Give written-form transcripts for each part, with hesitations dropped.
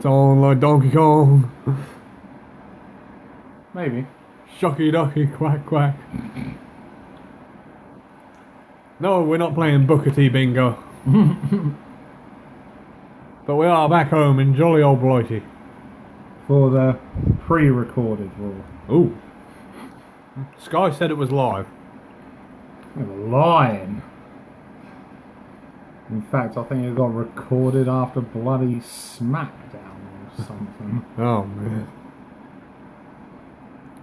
it's on like Donkey Kong. Maybe. Shucky ducky, quack quack. No, we're not playing Booker T bingo. But we are back home in jolly old Blighty. For the pre-recorded Raw. Ooh. Sky said it was live. They were lying. In fact, I think it got recorded after bloody SmackDown or something. Oh, man.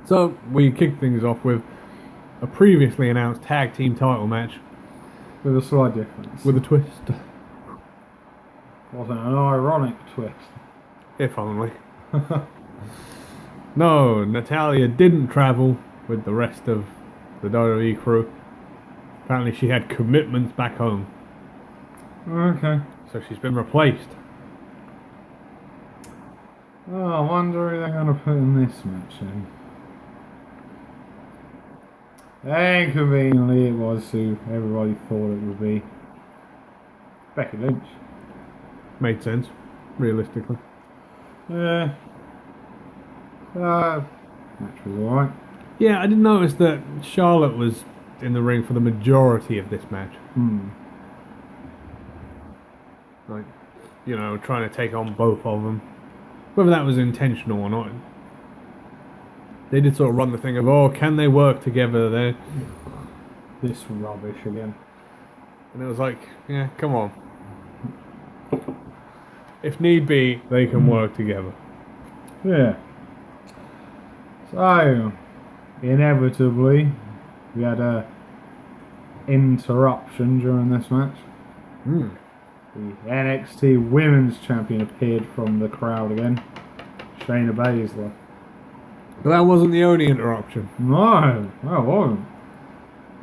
So, we kicked things off with a previously announced tag team title match With a slight difference. with a twist. Wasn't an ironic twist. If only. No, Natalia didn't travel with the rest of the WWE crew. Apparently she had commitments back home. Okay. So she's been replaced. Oh, I wonder who they're going to put in this match then. And conveniently it was who everybody thought it would be. Becky Lynch. Made sense, realistically. Yeah. Match was alright. Yeah, I did notice that Charlotte was in the ring for the majority of this match. Like, you know, trying to take on both of them. Whether that was intentional or not. They did sort of run the thing of, oh, can they work together there? This rubbish again. And it was like, yeah, come on. If need be, they can work together. Yeah. So, inevitably, we had a interruption during this match. The NXT Women's Champion appeared from the crowd again. Shayna Baszler. But that wasn't the only interruption. No, that wasn't.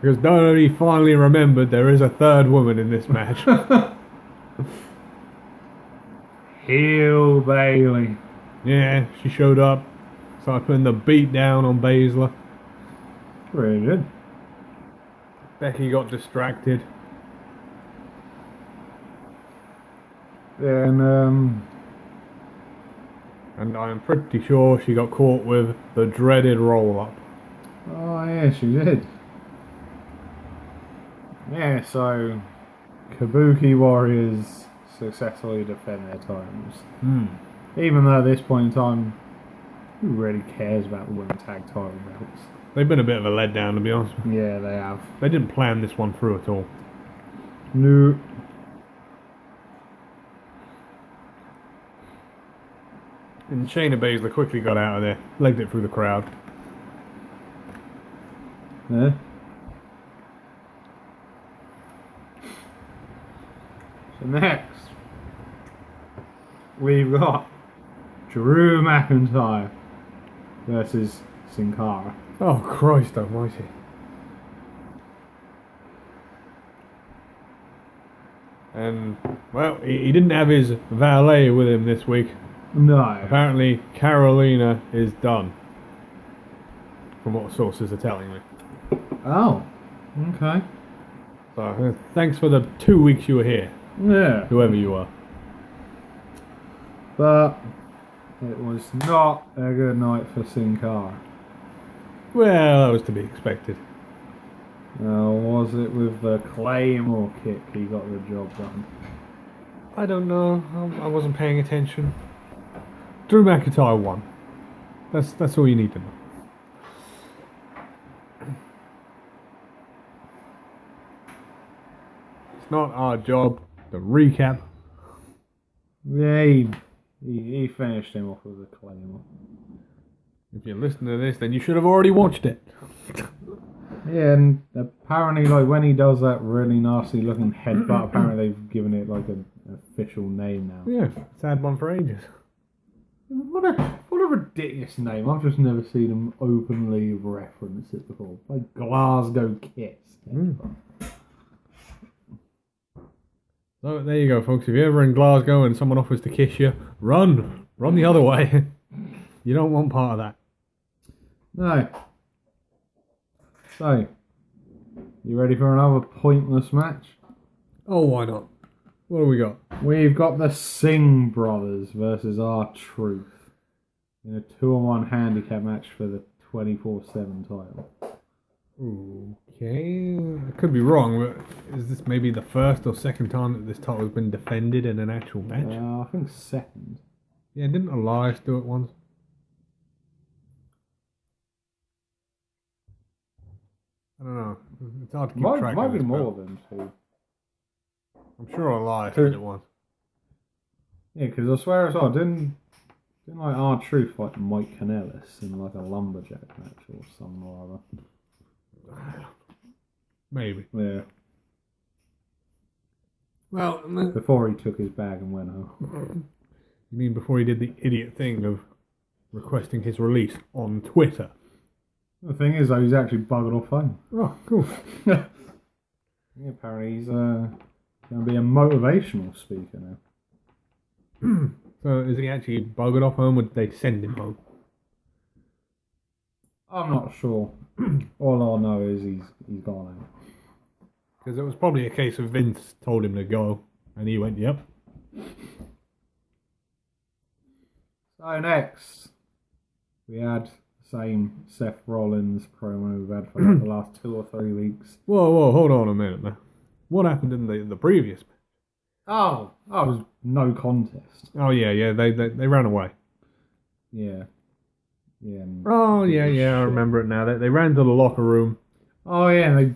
Because WWE finally remembered there is a third woman in this match. Heel Bailey. Yeah, she showed up. Started putting the beat down on Baszler. Really good. Becky got distracted. Then, And I'm pretty sure she got caught with the dreaded roll-up. oh yeah, she did. Yeah, so Kabuki Warriors successfully defend their titles. Even though at this point in time, who really cares about the women's tag title belts? They've been a bit of a letdown, to be honest. Yeah, they have. They didn't plan this one through at all. No. And Shayna Baszler quickly got out of there, legged it through the crowd. Yeah. So next, we've got Drew McIntyre versus Sin Cara. Oh, Christ almighty. And, well, he didn't have his valet with him this week. No. Apparently, Carolina is done. From what sources are telling me. Oh. Okay. So, thanks for the 2 weeks you were here, Yeah. whoever you are. But it was not a good night for Sin Cara. Well, that was to be expected. Was it with the Claymore kick he got the job done? I don't know. I wasn't paying attention. Drew McIntyre won. That's all you need to know. It's not our job to recap. Yeah, he finished him off with a Claymore. If you're listening to this, then you should have already watched it. Yeah, and apparently, like, when he does that really nasty looking headbutt, apparently they've given it, like, an official name now. Yeah, it's had one for ages. What a ridiculous name. I've just never seen him openly reference it before. Like Glasgow Kiss. So there you go, folks. If you're ever in Glasgow and someone offers to kiss you, run. Run the other way. You don't want part of that. No. So, you ready for another pointless match? Oh, why not? What do we got? We've got the Singh brothers versus R-Truth in a 2-on-1 handicap match for the 24/7 title. Okay, I could be wrong, but is this maybe the first or second time that this title has been defended in an actual match? I think second. Yeah, didn't Elias do it once? I don't know. It's hard to keep track Might of be this, more but than two. I'm sure Elias did it once. Yeah, because I swear as well, didn't like R-Truth like Mike Kanellis in like a lumberjack match or something or other. Maybe. Yeah. Well, Before he took his bag and went home. you mean before he did the idiot thing of requesting his release on Twitter? The thing is, though, he's actually buggered off home. Oh, cool. Yeah, apparently he's going to be a motivational speaker now. So is he actually buggered off home, or did they send him home? I'm not sure. All I know is he's gone out. Because it was probably a case of Vince told him to go, and he went, yep. So next, we had the same Seth Rollins promo we've had for like the last 2 or 3 weeks. Whoa, hold on a minute, man. What happened in the previous? Oh, it was no contest. Oh yeah, they ran away. Yeah. Yeah. Oh yeah, I remember it now. They ran to the locker room. Oh yeah, and they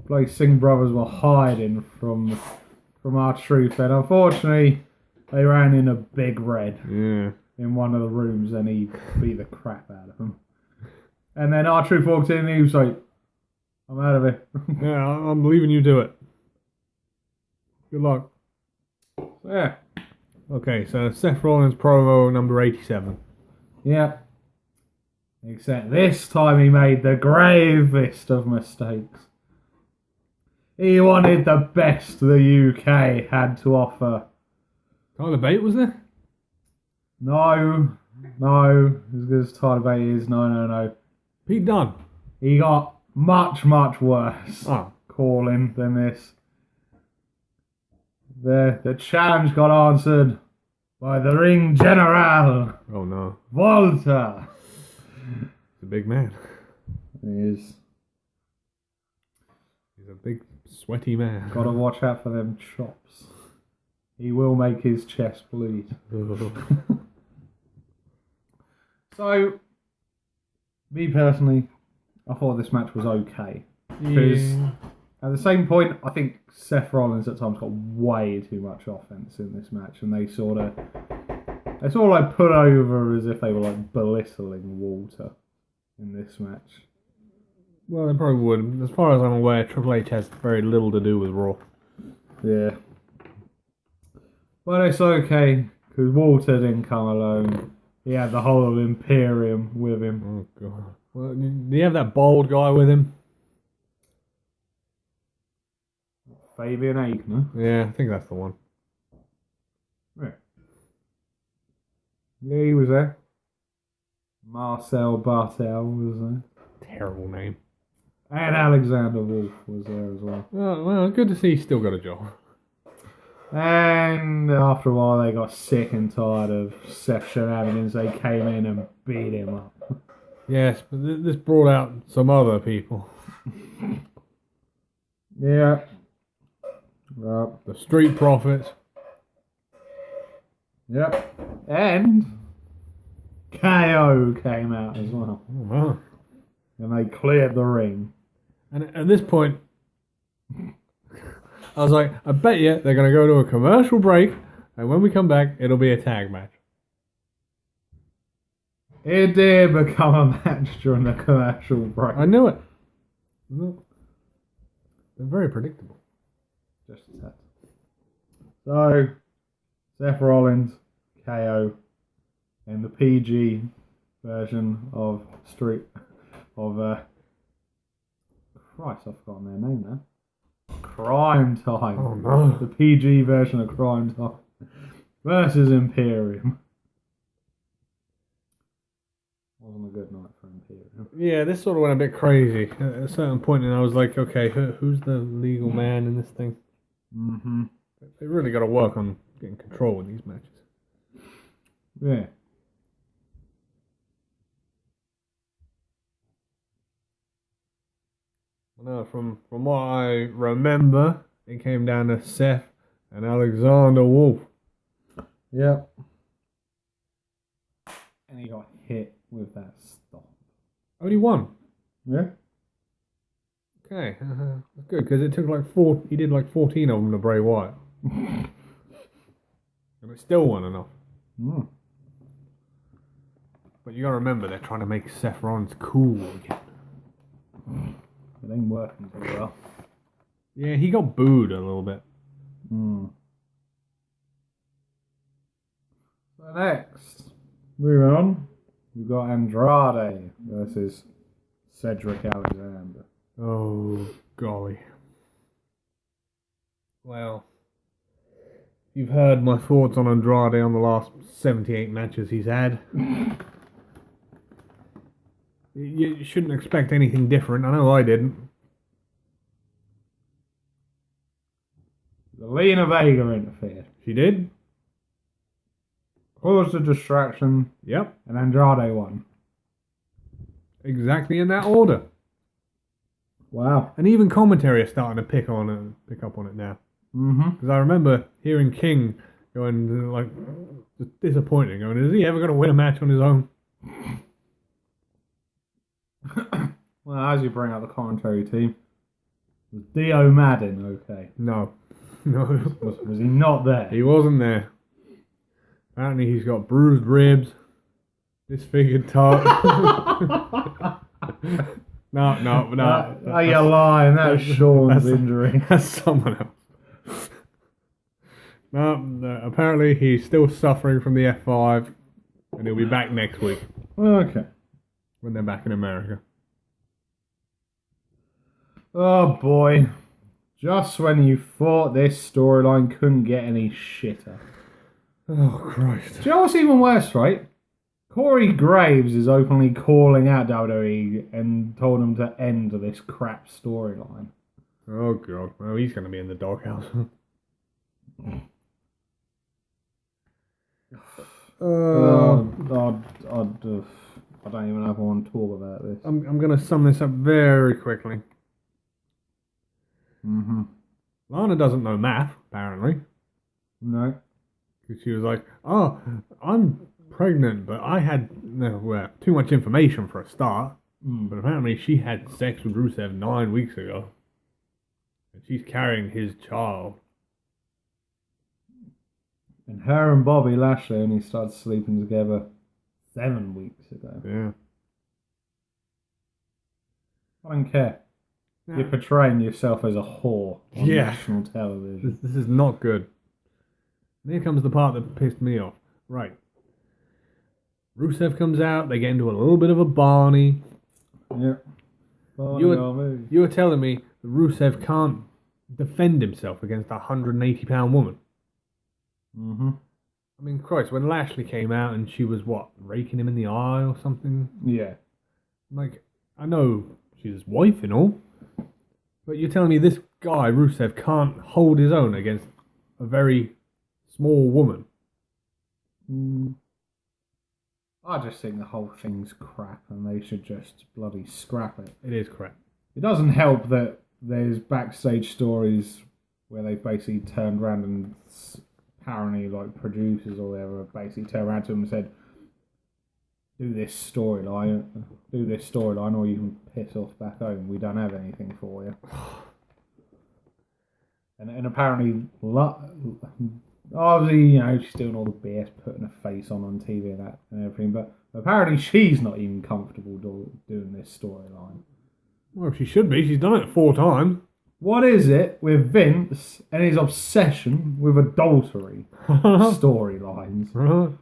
like Singh brothers were hiding from R-Truth, and unfortunately they ran in a Big Red in one of the rooms, and he beat the crap out of them. And then R-Truth walked in, and he was like, "I'm out of here." Yeah, I'm leaving you to it. Good luck. Yeah. Okay, so Seth Rollins promo number 87. Yeah. Except this time he made the gravest of mistakes. He wanted the best the UK had to offer. Tyler Bate was there? No. As good as Tyler Bate is, no. Pete Dunne. He got much worse calling than this. The challenge got answered by the ring general. Oh no. Walter. He's a big man. He is. He's a big, sweaty man. Gotta watch out for them chops. He will make his chest bleed. So, me personally, I thought this match was okay. Because at the same point, I think Seth Rollins at times got way too much offense in this match, and they sort of like put over as if they were like belittling Walter in this match. Well, they probably would. As far as I'm aware, Triple H has very little to do with Raw. Yeah. But it's okay, because Walter didn't come alone. He had the whole of Imperium with him. Oh, God. Well, do you have that bald guy with him? Fabian Aichner. Yeah, I think that's the one. Yeah, he was there. Marcel Bartel was there. Terrible name. And Alexander Wolf was there as well. Oh, well, good to see he's still got a job. And after a while, they got sick and tired of Seth shenanigans. They came in and beat him up. Yes, but this brought out some other people. Yeah. The Street Profits. Yep. And KO came out as well. Oh, wow. And they cleared the ring. And at this point, I was like, I bet you they're going to go to a commercial break, and when we come back, it'll be a tag match. It did become a match during the commercial break. I knew it. They're very predictable. Just a tad. So, Seth Rollins, KO, and the PG version of Christ, I've forgotten their name now. Crime Time. Oh no. The PG version of Crime Time versus Imperium. Wasn't a good night for Imperium. Yeah, this sort of went a bit crazy at a certain point, and I was like, okay, who's the legal man in this thing? Mm-hmm. They really got to work on getting control in these matches. Yeah. No, from what I remember, it came down to Seth and Alexander Wolf. Yep. And he got hit with that stomp. Only one. Yeah. Okay, that's good because it took like he did like 14 of them to Bray Wyatt, and it still wasn't enough. Mm. But you gotta remember, they're trying to make Seth Rollins cool again. It ain't working too well. Yeah, he got booed a little bit. Mm. So next, moving on, we've got Andrade versus Cedric Alexander. Oh, golly. Well, you've heard my thoughts on Andrade on the last 78 matches he's had. You shouldn't expect anything different. I know I didn't. Zelina Vega interfered. She did? Caused a distraction, Yep. and Andrade won. Exactly in that order. Wow. And even commentary are starting to pick up on it now. Mm-hmm. Because I remember hearing King going, like, just disappointing. Going, is he ever going to win a match on his own? Well, as you bring up the commentary team, was Dio Madden okay? No. No. Was he not there? He wasn't there. Apparently he's got bruised ribs, disfigured top. No. Oh, you're lying. That's Sean's injury. That's someone else. No, apparently he's still suffering from the F5, and he'll be back next week Okay. when they're back in America. Oh boy. Just when you thought this storyline couldn't get any shitter. Oh, Christ. Do you know what's even worse, right? Corey Graves is openly calling out WWE and told him to end this crap storyline. Oh, God. Well, he's going to be in the doghouse. I don't even know if I want to talk about this. I'm going to sum this up very quickly. Mm-hmm. Lana doesn't know math, apparently. No. Because she was like, oh, I'm pregnant, but I had too much information for a start. But apparently she had sex with Rusev 9 weeks ago. And she's carrying his child. And her and Bobby Lashley only started sleeping together 7 weeks ago. Yeah. I don't care. Yeah. You're portraying yourself as a whore on national television. This is not good. And here comes the part that pissed me off. Right. Rusev comes out, they get into a little bit of a Barney. Yep. You were telling me that Rusev can't defend himself against a 180-pound woman. Mm-hmm. I mean, Christ, when Lashley came out and she was, raking him in the eye or something? Yeah. Like, I know she's his wife and all, but you're telling me this guy, Rusev, can't hold his own against a very small woman? I just think the whole thing's crap and they should just bloody scrap it. It is crap. It doesn't help that there's backstage stories where they basically turned around and apparently like producers or whatever basically turned around to them and said, do this storyline or you can piss off back home. We don't have anything for you. And apparently, obviously, she's doing all the BS, putting her face on TV and that and everything, but apparently she's not even comfortable doing this storyline. Well, she should be. She's done it 4 times. What is it with Vince and his obsession with adultery storylines?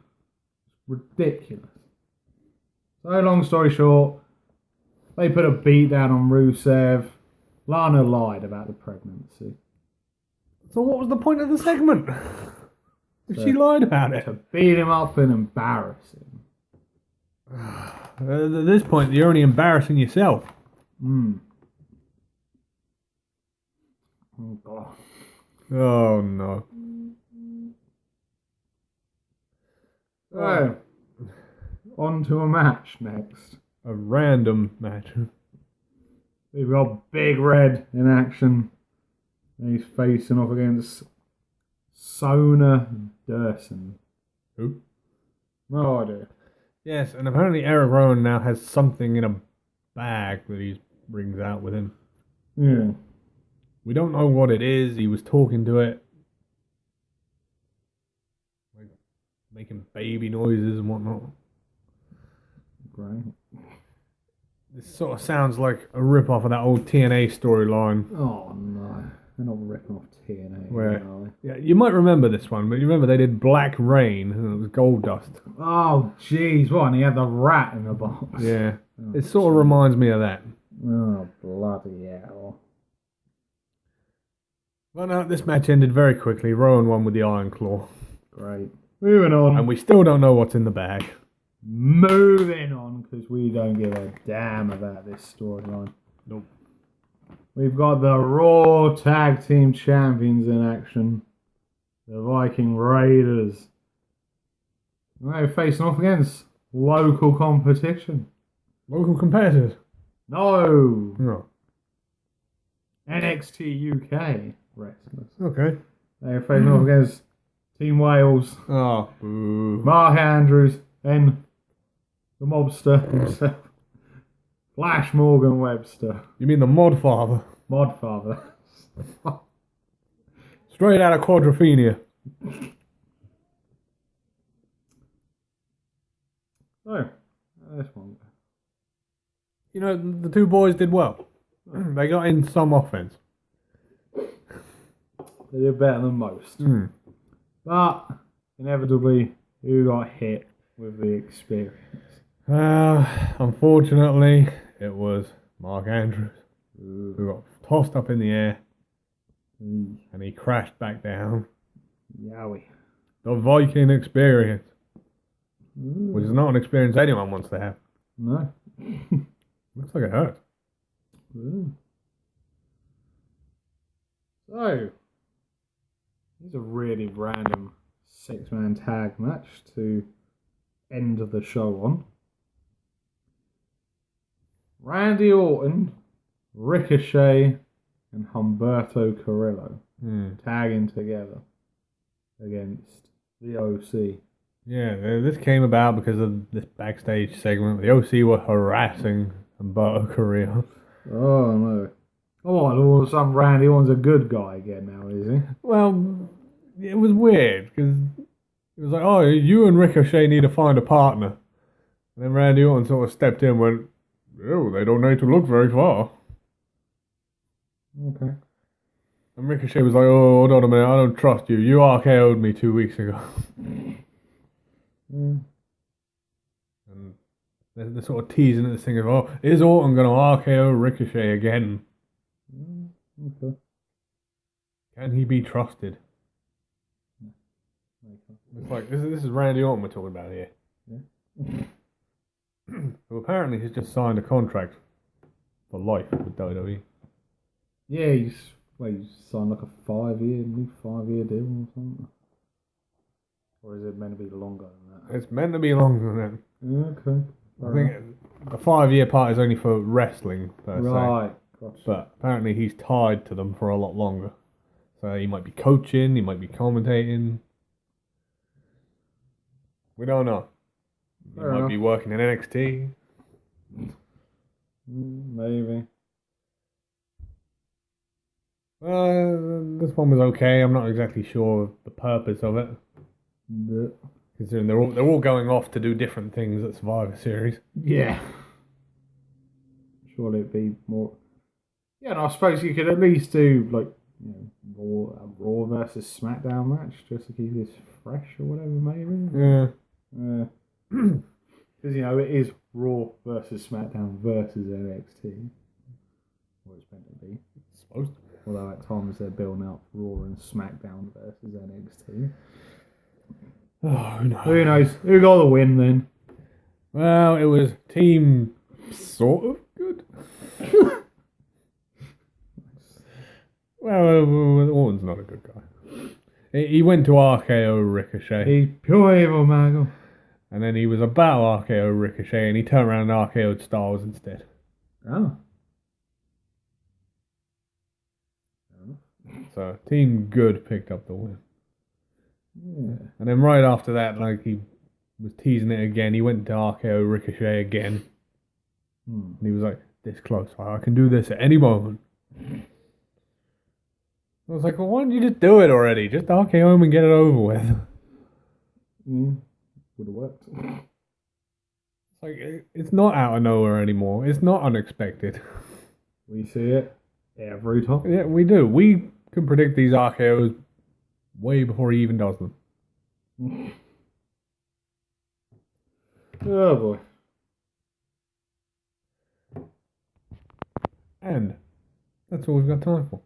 Ridiculous. So, long story short, they put a beat down on Rusev. Lana lied about the pregnancy. So what was the point of the segment? If she lied about it. To beat him up and embarrass him. At this point, you're only embarrassing yourself. Oh, God. Oh, no. So, on to a match next. A random match. We've got Big Red in action. And he's facing off against Sona Durson. Who? No idea. Yes, and apparently Eric Rowan now has something in a bag that he brings out with him. Yeah. We don't know what it is. He was talking to it. Like, making baby noises and whatnot. Great. This sort of sounds like a rip-off of that old TNA storyline. Oh no. They're not ripping off TNA. Where, are they? yeah, you might remember this one, but you remember they did Black Rain and it was Gold Dust. Oh jeez, what? And he had the rat in the box. Yeah. Oh, It sort of reminds me of that. Oh bloody hell. Well, no, this match ended very quickly. Rowan won with the Iron Claw. Great. Moving on. And we still don't know what's in the bag. Moving on, because we don't give a damn about this storyline. Nope. We've got the Raw Tag Team Champions in action. The Viking Raiders. They're facing off against local competition. Local competitors. No! No. NXT UK wrestlers. Okay. They're facing off against Team Wales, Oh, boo. Mark Andrews, and the mobster himself, Flash Morgan Webster. You mean the Mod Father? Modfather. Straight out of Quadrophenia. Oh, this one. You know, the two boys did well. They got in some offense. They did better than most. Mm. But, inevitably, who got hit with the experience? Unfortunately, it was Mark Andrews Ooh. who got tossed up in the air Eee. and he crashed back down. Yowie. The Viking experience, Ooh. which is not an experience anyone wants to have. No. Looks like it hurt. Ooh. So, here's a really random six-man tag match to end the show on. Randy Orton, Ricochet, and Humberto Carrillo tagging together against the OC. Yeah, this came about because of this backstage segment. The OC were harassing Humberto Carrillo. Oh no. Oh, all of a sudden Randy Orton's a good guy again now, is he? Well, it was weird because it was like, oh, you and Ricochet need to find a partner. And then Randy Orton sort of stepped in and went, oh, they don't need to look very far. Okay. And Ricochet was like, oh, hold on a minute, I don't trust you. You RKO'd me 2 weeks ago. Mm. And they're sort of teasing at this thing of, oh, is Orton going to RKO Ricochet again? Okay. Can he be trusted? It's like, this is Randy Orton we're talking about here. Yeah. Who apparently has just signed a contract for life with WWE. Yeah, he's signed like a new 5-year deal or something. Or is it meant to be longer than that? It's meant to be longer than that. Okay. I think the 5-year part is only for wrestling, per Right. se. Gotcha. But apparently he's tied to them for a lot longer. So he might be coaching, he might be commentating. We don't know. He Fair might enough. be working in NXT. Maybe. This one was okay. I'm not exactly sure of the purpose of it. Yeah. Considering they're all going off to do different things at Survivor Series. Yeah. Surely it'd be more. Yeah, and I suppose you could at least do like a Raw versus SmackDown match just to keep this fresh or whatever, maybe. Yeah. Because it is Raw versus SmackDown versus NXT. What it's meant to be. It's supposed to. Although at times they're building up Raw and SmackDown versus NXT. Oh, who knows? Who knows? Who got the win then? Well, it was team sort of good. Well, Orton's not a good guy. He went to RKO Ricochet. He's pure evil, Michael. And then he was about to RKO Ricochet, and he turned around and RKO'd Styles instead. Oh. So Team Good picked up the win. Yeah. And then right after that, like he was teasing it again, he went to RKO Ricochet again. And he was like, this close, I can do this at any moment. I was like, well, why don't you just do it already? Just RKO him and get it over with. Would have worked. It's like, it's not out of nowhere anymore. It's not unexpected. We see it every time. Yeah, we do. We can predict these RKOs way before he even does them. Oh boy. And that's all we've got time for.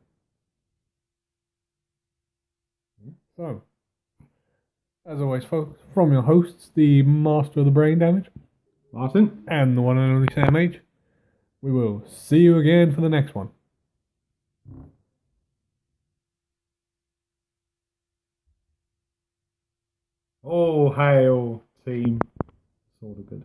So, as always, folks, from your hosts, the master of the brain damage, Martin? and the one and only Sam H, we will see you again for the next one. Oh, hail, team. Sort of good.